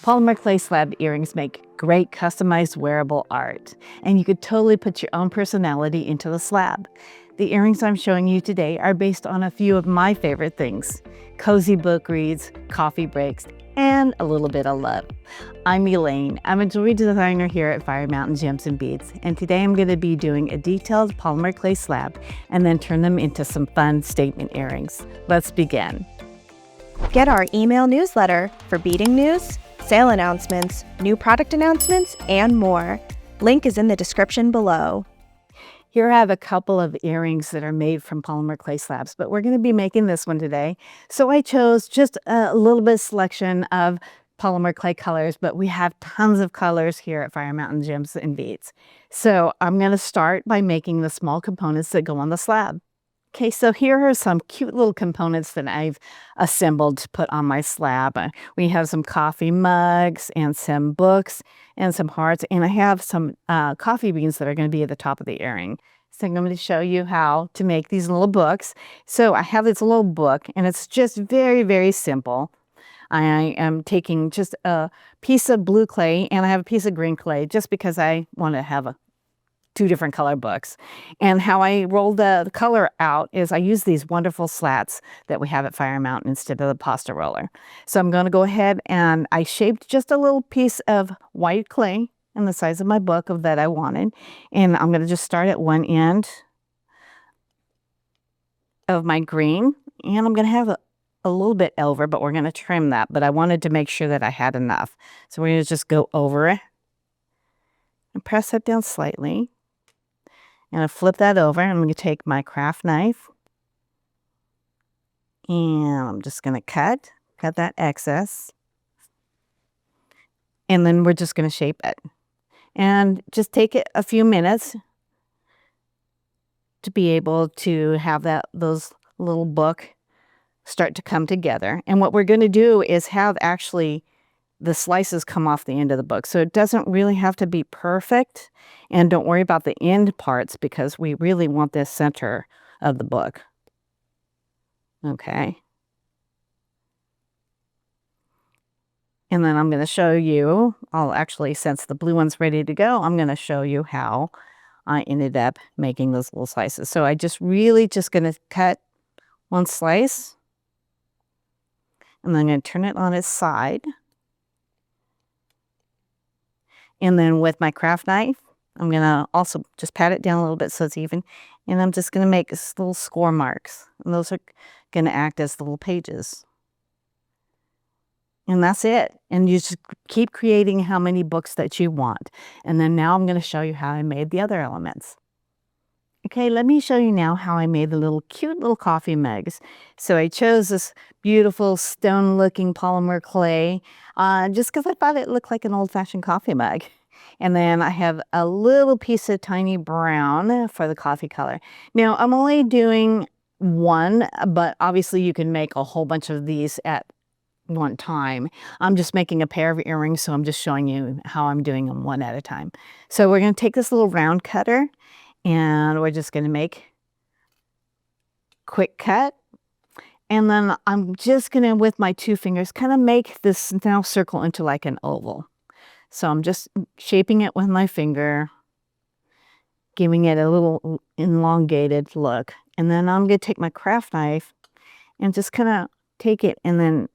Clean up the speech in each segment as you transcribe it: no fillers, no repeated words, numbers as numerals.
Polymer clay slab earrings make great customized wearable art, and you could totally put your own personality into the slab. The earrings I'm showing you today are based on a few of my favorite things: cozy book reads, coffee breaks, and a little bit of love. I'm Elaine. I'm a jewelry designer here at Fire Mountain Gems and Beads, and today I'm going to be doing a detailed polymer clay slab and then turn them into some fun statement earrings. Let's begin. Get our email newsletter for beading news, sale announcements, new product announcements, and more. Link is in the description below. Here I have a couple of earrings that are made from polymer clay slabs, but we're going to be making this one today. So I chose just a little bit of selection of polymer clay colors, but we have tons of colors here at Fire Mountain Gems and Beads. So I'm going to start by making the small components that go on the slab. Okay, so here are some cute little components that I've assembled to put on my slab. We have some coffee mugs and some books and some hearts, and I have some coffee beans that are going to be at the top of the earring. So I'm going to show you how to make these little books. So I have this little book, and it's just very, very simple. I am taking just a piece of blue clay, and I have a piece of green clay just because I want to have two different color books. And how I roll the color out is I use these wonderful slats that we have at Fire Mountain instead of the pasta roller. So I'm going to go ahead and I shaped just a little piece of white clay in the size of my book that I wanted. And I'm going to just start at one end of my green. And I'm going to have a little bit over, but we're going to trim that. But I wanted to make sure that I had enough. So we're going to just go over it and press that down slightly. And I flip that over, and I'm going to take my craft knife, and I'm just going to cut that excess, and then we're just going to shape it. And just take it a few minutes to be able to have those little book start to come together. And what we're going to do is have actually the slices come off the end of the book. So it doesn't really have to be perfect. And don't worry about the end parts because we really want this center of the book. Okay. And then I'm going to show you, since the blue one's ready to go, I'm going to show you how I ended up making those little slices. So I just going to cut one slice. And then I'm going to turn it on its side. And then with my craft knife, I'm going to also just pat it down a little bit so it's even. And I'm just going to make little score marks. And those are going to act as the little pages. And that's it. And you just keep creating how many books that you want. And then now I'm going to show you how I made the other elements. Okay, let me show you now how I made the cute little coffee mugs. So I chose this beautiful stone-looking polymer clay just because I thought it looked like an old-fashioned coffee mug. And then I have a little piece of tiny brown for the coffee color. Now, I'm only doing one, but obviously you can make a whole bunch of these at one time. I'm just making a pair of earrings, so I'm just showing you how I'm doing them one at a time. So we're going to take this little round cutter, and we're just going to make quick cut. And then I'm just going to, with my two fingers, kind of make this now circle into like an oval. So I'm just shaping it with my finger, giving it a little elongated look. And then I'm going to take my craft knife and just kind of take it and then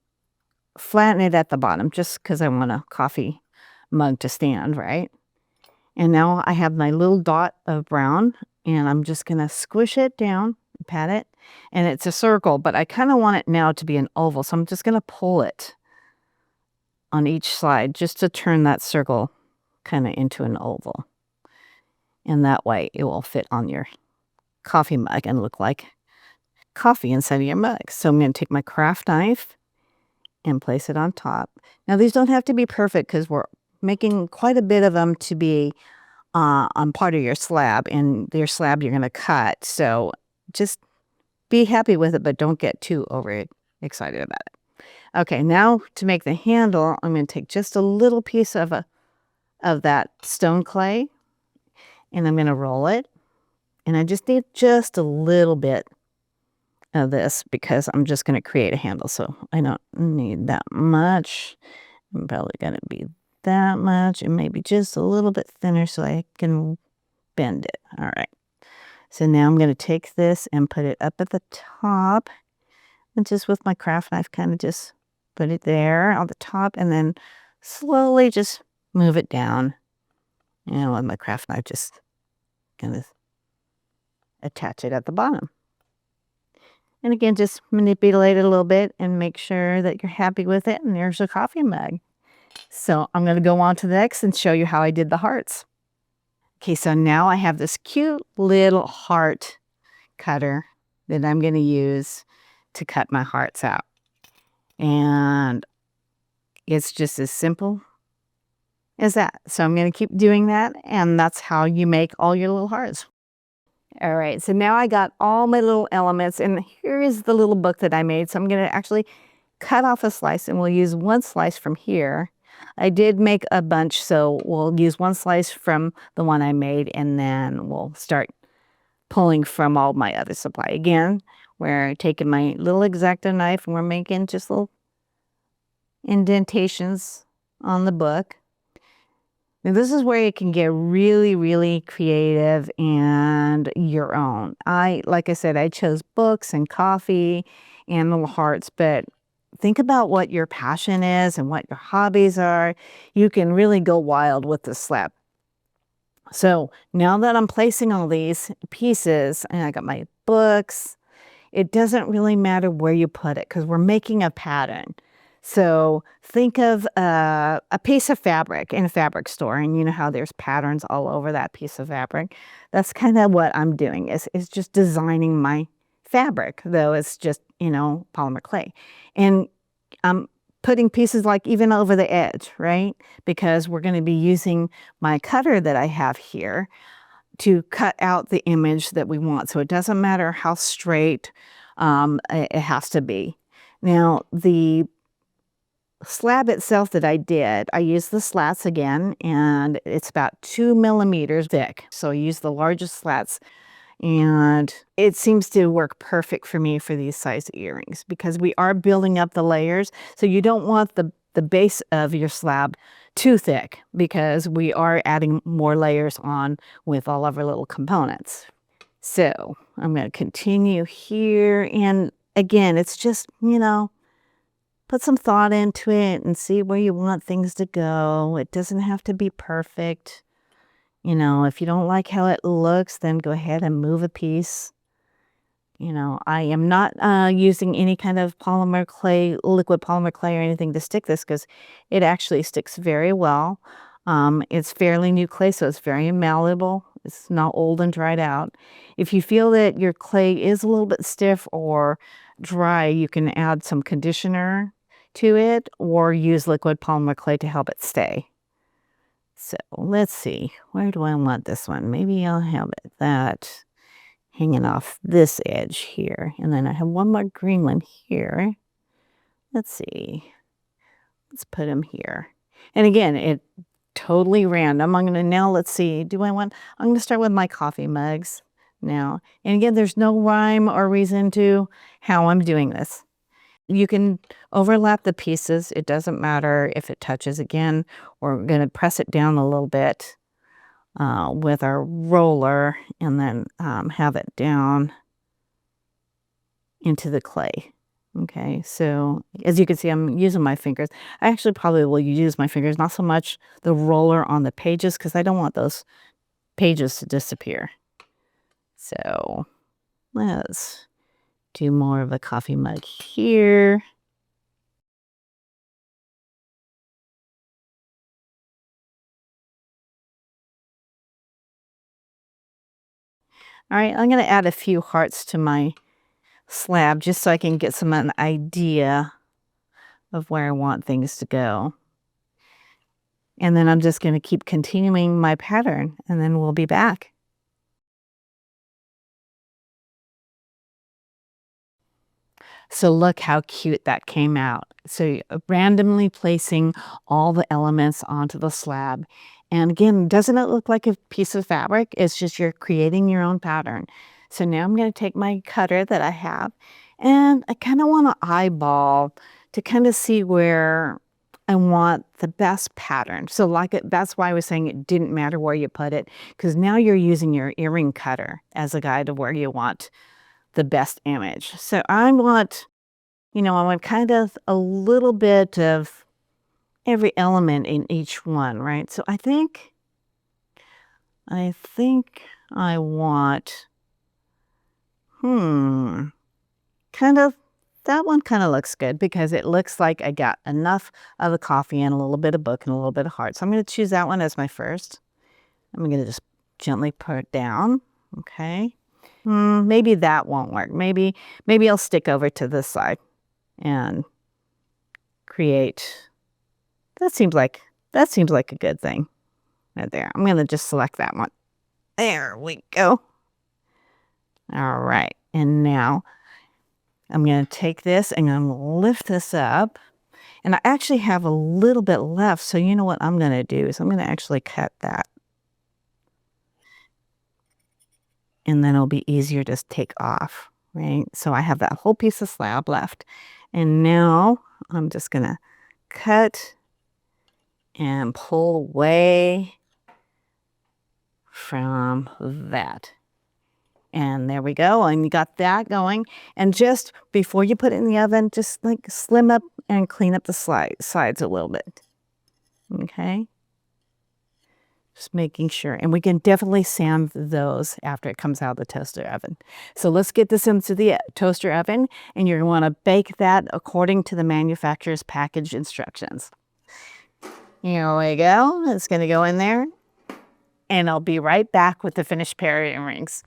flatten it at the bottom, just because I want a coffee mug to stand, right? And now I have my little dot of brown, and I'm just going to squish it down, pat it, and it's a circle, but I kind of want it now to be an oval, so I'm just going to pull it on each side just to turn that circle kind of into an oval. And that way it will fit on your coffee mug and look like coffee inside of your mug. So I'm going to take my craft knife and place it on top. Now these don't have to be perfect because we're making quite a bit of them to be on part of your slab, and your slab you're going to cut. So just be happy with it, but don't get too excited about it. Okay, now to make the handle, I'm going to take just a little piece of that stone clay, and I'm going to roll it. And I just need just a little bit of this because I'm just going to create a handle, so I don't need that much. I'm probably going to be that much and maybe just a little bit thinner so I can bend it. All right. So now I'm going to take this and put it up at the top, and just with my craft knife kind of just put it there on the top and then slowly just move it down. And with my craft knife just kind of attach it at the bottom. And again, just manipulate it a little bit and make sure that you're happy with it. And there's a coffee mug. So I'm going to go on to the next and show you how I did the hearts. Okay, so now I have this cute little heart cutter that I'm going to use to cut my hearts out. And it's just as simple as that. So I'm going to keep doing that, and that's how you make all your little hearts. All right, so now I got all my little elements, and here is the little book that I made. So I'm going to actually cut off a slice, and we'll use one slice from here. I did make a bunch, so we'll use one slice from the one I made, and then we'll start pulling from all my other supply. Again, we're taking my little X-Acto knife, and we're making just little indentations on the book. Now this is where you can get really, really creative and your own. Like I said, I chose books and coffee and little hearts, but think about what your passion is and what your hobbies are. You can really go wild with the slab. So now that I'm placing all these pieces, and I got my books, it doesn't really matter where you put it because we're making a pattern. So think of a piece of fabric in a fabric store, and you know how there's patterns all over that piece of fabric. That's kind of what I'm doing is just designing my fabric, though it's just, polymer clay. And I'm putting pieces like even over the edge, right? Because we're going to be using my cutter that I have here to cut out the image that we want. So it doesn't matter how straight it has to be. Now, the slab itself that I did, I used the slats again, and it's about 2 millimeters thick. So I used the largest slats, and it seems to work perfect for me for these size earrings because we are building up the layers. So you don't want the base of your slab too thick because we are adding more layers on with all of our little components. So I'm going to continue here. And again, it's just, put some thought into it and see where you want things to go. It doesn't have to be perfect. If you don't like how it looks, then go ahead and move a piece. I am not using any kind of polymer clay, liquid polymer clay or anything to stick this because it actually sticks very well. It's fairly new clay, so it's very malleable. It's not old and dried out. If you feel that your clay is a little bit stiff or dry, you can add some conditioner to it or use liquid polymer clay to help it stay. So let's see, where do I want this one? Maybe I'll have that hanging off this edge here. And then I have one more green one here. Let's see. Let's put him here. And again, it totally random. Let's see, I'm going to start with my coffee mugs now. And again, there's no rhyme or reason to how I'm doing this. You can overlap the pieces. It doesn't matter if it touches again. We're going to press it down a little bit with our roller and then have it down into the clay. Okay, so as you can see, I'm using my fingers. I actually probably will use my fingers, not so much the roller on the pages because I don't want those pages to disappear. So let's do more of a coffee mug here. All right, I'm going to add a few hearts to my slab just so I can get an idea of where I want things to go. And then I'm just going to keep continuing my pattern, and then we'll be back. So look how cute that came out. So randomly placing all the elements onto the slab. And again, doesn't it look like a piece of fabric? It's just you're creating your own pattern. So now I'm going to take my cutter that I have, and I kind of want to eyeball to kind of see where I want the best pattern. So that's why I was saying it didn't matter where you put it, because now you're using your earring cutter as a guide of where you want the best image. So I want kind of a little bit of every element in each one, right? So I think I want, that one kind of looks good because it looks like I got enough of the coffee and a little bit of book and a little bit of heart. So I'm going to choose that one as my first. I'm going to just gently put it down. Okay. Maybe that won't work. Maybe I'll stick over to this side and create. That seems like a good thing right there. I'm going to just select that one. There we go. All right. And now I'm going to take this and I'm going to lift this up. And I actually have a little bit left. So you know what I'm going to do is I'm going to actually cut that. And then it'll be easier to take off, right? So I have that whole piece of slab left. And now I'm just going to cut and pull away from that. And there we go. And you got that going. And just before you put it in the oven, just like slim up and clean up the sides a little bit. Okay. Just making sure. And we can definitely sand those after it comes out of the toaster oven. So let's get this into the toaster oven. And you're going to want to bake that according to the manufacturer's package instructions. Here we go. It's going to go in there. And I'll be right back with the finished pair of earrings.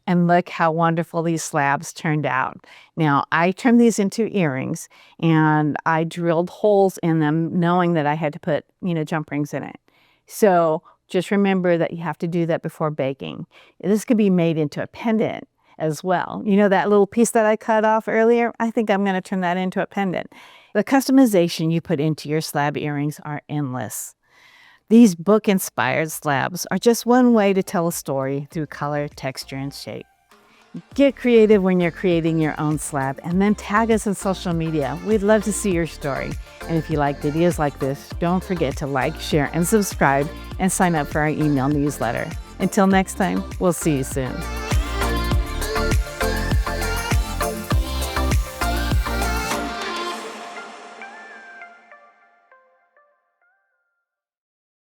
And look how wonderful these slabs turned out. Now, I turned these into earrings, and I drilled holes in them, knowing that I had to put, jump rings in it. So just remember that you have to do that before baking. This could be made into a pendant as well. You know that little piece that I cut off earlier? I think I'm going to turn that into a pendant. The customization you put into your slab earrings are endless. These book-inspired slabs are just one way to tell a story through color, texture, and shape. Get creative when you're creating your own slab, and then tag us on social media. We'd love to see your story. And if you like videos like this, don't forget to like, share, and subscribe, and sign up for our email newsletter. Until next time, we'll see you soon.